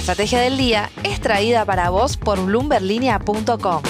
estrategia del día es traída para vos por bloomberlinia.com.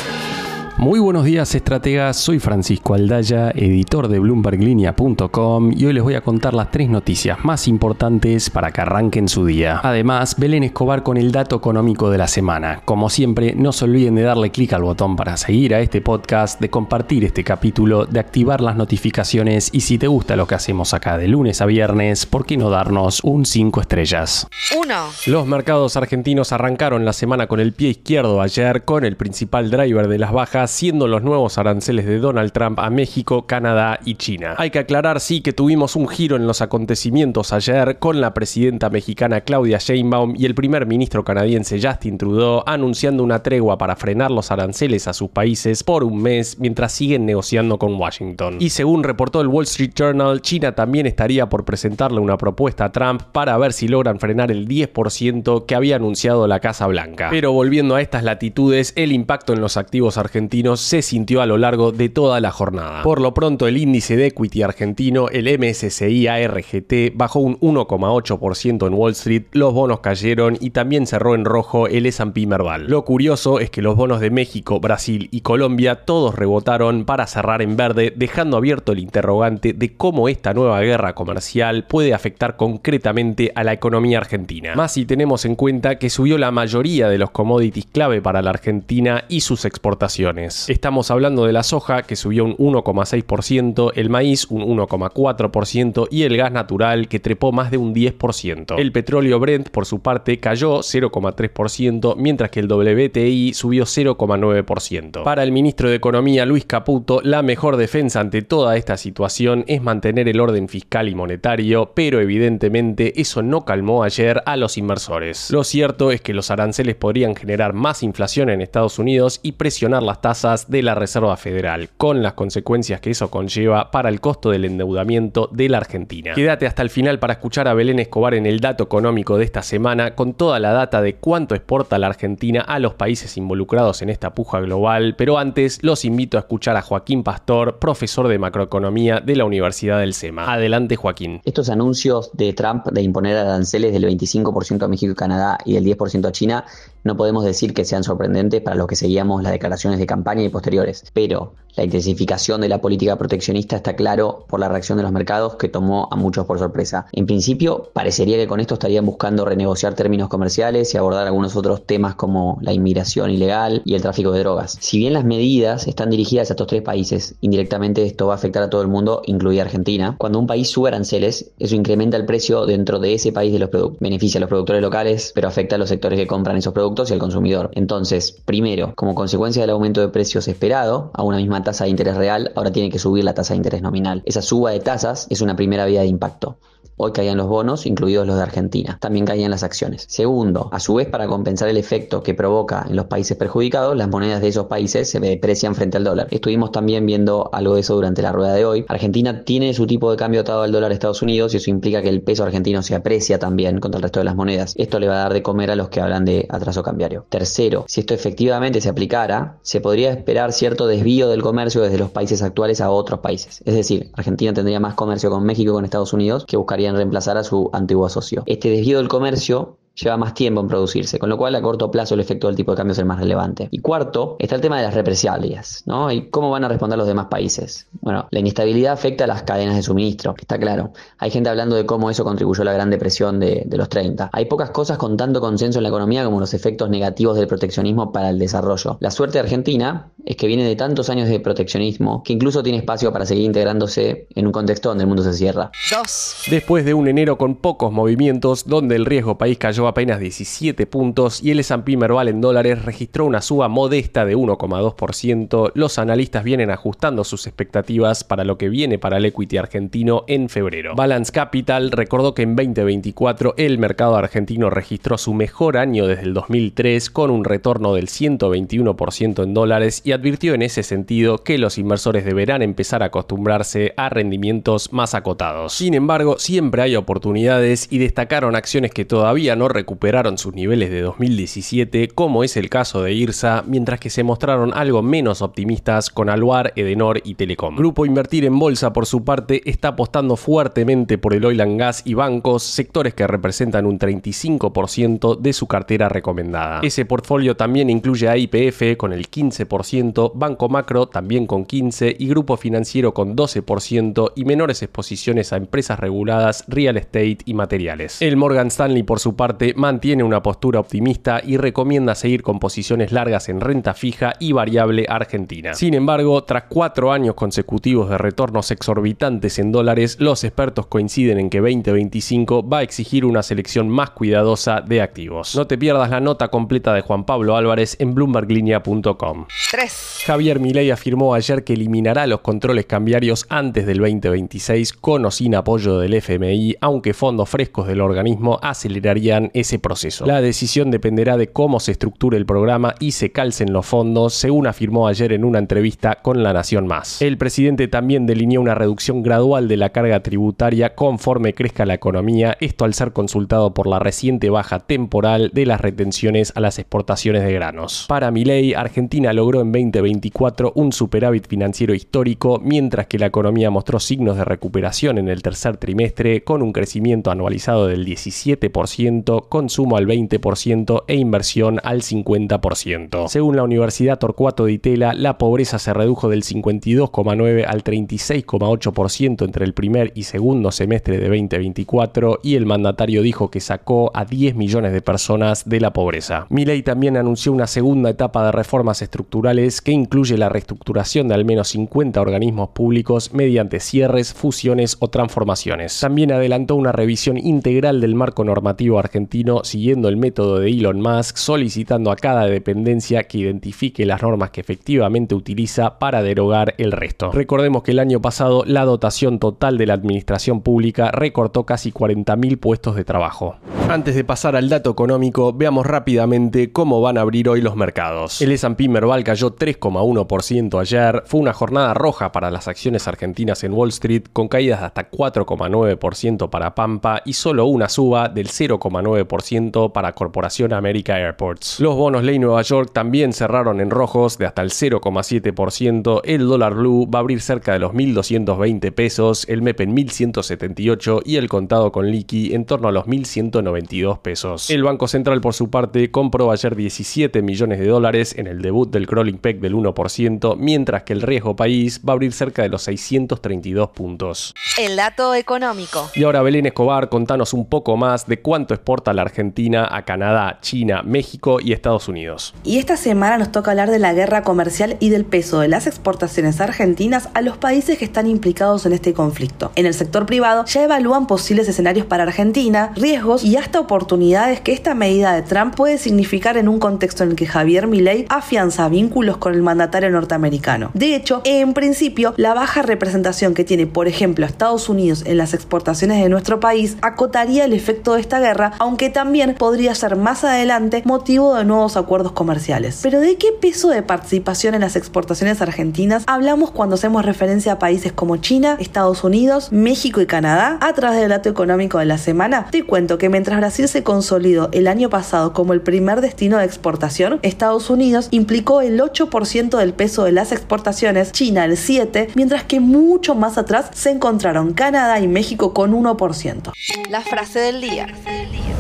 Muy buenos días, estrategas. Soy Francisco Aldaya, editor de bloomberlinia.com, y hoy les voy a contar las 3 noticias más importantes para que arranquen su día. Además, Belén Escobar con el dato económico de la semana. Como siempre, no se olviden de darle clic al botón para seguir a este podcast, de compartir este capítulo, de activar las notificaciones y si te gusta lo que hacemos acá de lunes a viernes, ¿por qué no darnos un 5 estrellas? 1. Los mercados argentinos arrancaron la semana con el pie izquierdo ayer, con el principal driver de las bajas siendo los nuevos aranceles de Donald Trump a México, Canadá y China. Hay que aclarar, sí, que tuvimos un giro en los acontecimientos ayer con la presidenta mexicana Claudia Sheinbaum y el primer ministro canadiense Justin Trudeau anunciando una tregua para frenar los aranceles a sus países por un mes mientras siguen negociando con Washington. Y según reportó el Wall Street Journal, China también estaría por presentarle una propuesta a Trump para ver si logran frenar el 10% que había anunciado la Casa Blanca. Pero volviendo a estas latitudes, el impacto en los activos argentinos se sintió a lo largo de toda la jornada. Por lo pronto, el índice de equity argentino, el MSCI ARGT, bajó un 1,8% en Wall Street, los bonos cayeron y también cerró en rojo el S&P Merval. Lo curioso es que los bonos de México, Brasil y Colombia todos rebotaron para cerrar en verde, dejando abierto el interrogante de cómo esta nueva guerra comercial puede afectar concretamente a la economía argentina. Más si tenemos en cuenta que subió la mayoría de los commodities clave para la Argentina y sus exportaciones. Estamos hablando de la soja, que subió un 1,6%, el maíz un 1,4% y el gas natural, que trepó más de un 10%. El petróleo Brent, por su parte, cayó 0,3%, mientras que el WTI subió 0,9%. Para el ministro de Economía, Luis Caputo, la mejor defensa ante toda esta situación es mantener el orden fiscal y monetario, pero evidentemente eso no calmó ayer a los inversores. Lo cierto es que los aranceles podrían generar más inflación en Estados Unidos y presionar las tasas de la Reserva Federal, con las consecuencias que eso conlleva para el costo del endeudamiento de la Argentina. Quédate hasta el final para escuchar a Belén Escobar en el dato económico de esta semana, con toda la data de cuánto exporta la Argentina a los países involucrados en esta puja global, pero antes los invito a escuchar a Joaquín Pastor, profesor de macroeconomía de la Universidad del SEMA. Adelante, Joaquín. Estos anuncios de Trump de imponer aranceles del 25% a México y Canadá y del 10% a China no podemos decir que sean sorprendentes para los que seguíamos las declaraciones de campaña y posteriores, pero la intensificación de la política proteccionista está claro por la reacción de los mercados, que tomó a muchos por sorpresa. En principio, parecería que con esto estarían buscando renegociar términos comerciales y abordar algunos otros temas como la inmigración ilegal y el tráfico de drogas. Si bien las medidas están dirigidas a estos 3 países, indirectamente esto va a afectar a todo el mundo, incluida Argentina. Cuando un país sube aranceles, eso incrementa el precio dentro de ese país de los productos. Beneficia a los productores locales, pero afecta a los sectores que compran esos productos y al consumidor. Entonces, primero, como consecuencia del aumento de precios esperado a una misma tasa de interés real, ahora tiene que subir la tasa de interés nominal. Esa suba de tasas es una primera vía de impacto. Hoy caían los bonos, incluidos los de Argentina. También caían las acciones. Segundo, a su vez, para compensar el efecto que provoca en los países perjudicados, las monedas de esos países se deprecian frente al dólar. Estuvimos también viendo algo de eso durante la rueda de hoy. Argentina tiene su tipo de cambio atado al dólar de Estados Unidos y eso implica que el peso argentino se aprecia también contra el resto de las monedas. Esto le va a dar de comer a los que hablan de atraso cambiario. Tercero, si esto efectivamente se aplicara, se podría esperar cierto desvío del comercio desde los países actuales a otros países. Es decir, Argentina tendría más comercio con México y con Estados Unidos, que buscarían reemplazar a su antiguo socio. Este desvío del comercio lleva más tiempo en producirse, con lo cual a corto plazo el efecto del tipo de cambio es el más relevante. Y cuarto, está el tema de las represalias, ¿no? ¿Y cómo van a responder los demás países? Bueno, la inestabilidad afecta a las cadenas de suministro, está claro. Hay gente hablando de cómo eso contribuyó a la Gran Depresión de los 30. Hay pocas cosas con tanto consenso en la economía como los efectos negativos del proteccionismo para el desarrollo. La suerte de Argentina es que viene de tantos años de proteccionismo que incluso tiene espacio para seguir integrándose en un contexto donde el mundo se cierra. 2. Después de un enero con pocos movimientos, donde el riesgo país cayó apenas 17 puntos y el S&P Merval en dólares registró una suba modesta de 1,2%, los analistas vienen ajustando sus expectativas para lo que viene para el equity argentino en febrero. Balance Capital recordó que en 2024 el mercado argentino registró su mejor año desde el 2003 con un retorno del 121% en dólares y advirtió en ese sentido que los inversores deberán empezar a acostumbrarse a rendimientos más acotados. Sin embargo, siempre hay oportunidades y destacaron acciones que todavía no recuperaron sus niveles de 2017, como es el caso de IRSA, mientras que se mostraron algo menos optimistas con Aluar, Edenor y Telecom. Grupo Invertir en Bolsa, por su parte, está apostando fuertemente por el oil and gas y bancos, sectores que representan un 35% de su cartera recomendada. Ese portfolio también incluye a YPF con el 15%, Banco Macro también con 15% y Grupo Financiero con 12% y menores exposiciones a empresas reguladas, real estate y materiales. El Morgan Stanley, por su parte, mantiene una postura optimista y recomienda seguir con posiciones largas en renta fija y variable argentina. Sin embargo, tras 4 años consecutivos de retornos exorbitantes en dólares, los expertos coinciden en que 2025 va a exigir una selección más cuidadosa de activos. No te pierdas la nota completa de Juan Pablo Álvarez en bloomberglinea.com. 3. Javier Milei afirmó ayer que eliminará los controles cambiarios antes del 2026 con o sin apoyo del FMI, aunque fondos frescos del organismo acelerarían ese proceso. La decisión dependerá de cómo se estructure el programa y se calcen los fondos, según afirmó ayer en una entrevista con La Nación Más. El presidente también delineó una reducción gradual de la carga tributaria conforme crezca la economía, esto al ser consultado por la reciente baja temporal de las retenciones a las exportaciones de granos. Para Milei, Argentina logró en 2024 un superávit financiero histórico, mientras que la economía mostró signos de recuperación en el tercer trimestre, con un crecimiento anualizado del 17%, consumo al 20% e inversión al 50%. Según la Universidad Torcuato Di Tella, la pobreza se redujo del 52,9% al 36,8% entre el primer y segundo semestre de 2024 y el mandatario dijo que sacó a 10 millones de personas de la pobreza. Milei también anunció una segunda etapa de reformas estructurales que incluye la reestructuración de al menos 50 organismos públicos mediante cierres, fusiones o transformaciones. También adelantó una revisión integral del marco normativo argentino siguiendo el método de Elon Musk, solicitando a cada dependencia que identifique las normas que efectivamente utiliza para derogar el resto. Recordemos que el año pasado la dotación total de la administración pública recortó casi 40.000 puestos de trabajo. Antes de pasar al dato económico, veamos rápidamente cómo van a abrir hoy los mercados. El S&P Merval cayó 3,1% ayer, fue una jornada roja para las acciones argentinas en Wall Street, con caídas de hasta 4,9% para Pampa y solo una suba del 0,9% para Corporación América Airports. Los bonos ley Nueva York también cerraron en rojos de hasta el 0,7%, el dólar blue va a abrir cerca de los 1.220 pesos, el MEP en 1.178 y el contado con liqui en torno a los 1.192 pesos. El Banco Central, por su parte, compró ayer 17 millones de dólares en el debut del crawling peg del 1%, mientras que el riesgo país va a abrir cerca de los 632 puntos. El dato económico. Y ahora, Belén Escobar, contanos un poco más de cuánto exporta la Argentina a Canadá, China, México y Estados Unidos. Y esta semana nos toca hablar de la guerra comercial y del peso de las exportaciones argentinas a los países que están implicados en este conflicto. En el sector privado ya evalúan posibles escenarios para Argentina, riesgos y hasta oportunidades que esta medida de Trump puede significar en un contexto en el que Javier Milei afianza vínculos con el mandatario norteamericano. De hecho, en principio, la baja representación que tiene, por ejemplo, Estados Unidos en las exportaciones de nuestro país acotaría el efecto de esta guerra, aunque también podría ser más adelante motivo de nuevos acuerdos comerciales. Pero ¿de qué peso de participación en las exportaciones argentinas hablamos cuando hacemos referencia a países como China, Estados Unidos, México y Canadá? A través del dato económico de la semana, te cuento que mientras Brasil se consolidó el año pasado como el primer destino de exportación, Estados Unidos implicó el 8% del peso de las exportaciones, China el 7%, mientras que mucho más atrás se encontraron Canadá y México con 1%. La frase del día.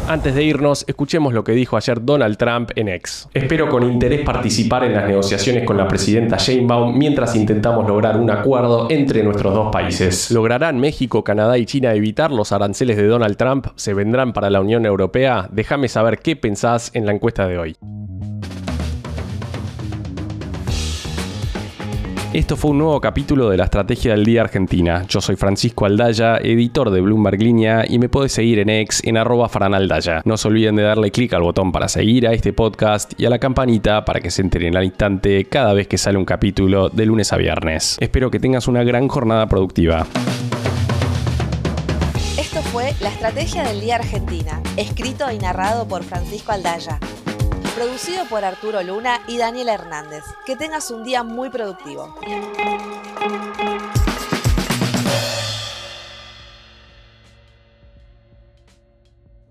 Antes de irnos, escuchemos lo que dijo ayer Donald Trump en X. Espero con interés participar en las negociaciones con la presidenta Sheinbaum mientras intentamos lograr un acuerdo entre nuestros dos países. ¿Lograrán México, Canadá y China evitar los aranceles de Donald Trump? ¿Se vendrán para la Unión Europea? Déjame saber qué pensás en la encuesta de hoy. Esto fue un nuevo capítulo de la Estrategia del Día Argentina. Yo soy Francisco Aldaya, editor de Bloomberg Línea, y me podés seguir en X en @franaldaya. No se olviden de darle clic al botón para seguir a este podcast y a la campanita para que se enteren al instante cada vez que sale un capítulo de lunes a viernes. Espero que tengas una gran jornada productiva. Esto fue La Estrategia del Día Argentina, escrito y narrado por Francisco Aldaya. Producido por Arturo Luna y Daniela Hernández. Que tengas un día muy productivo.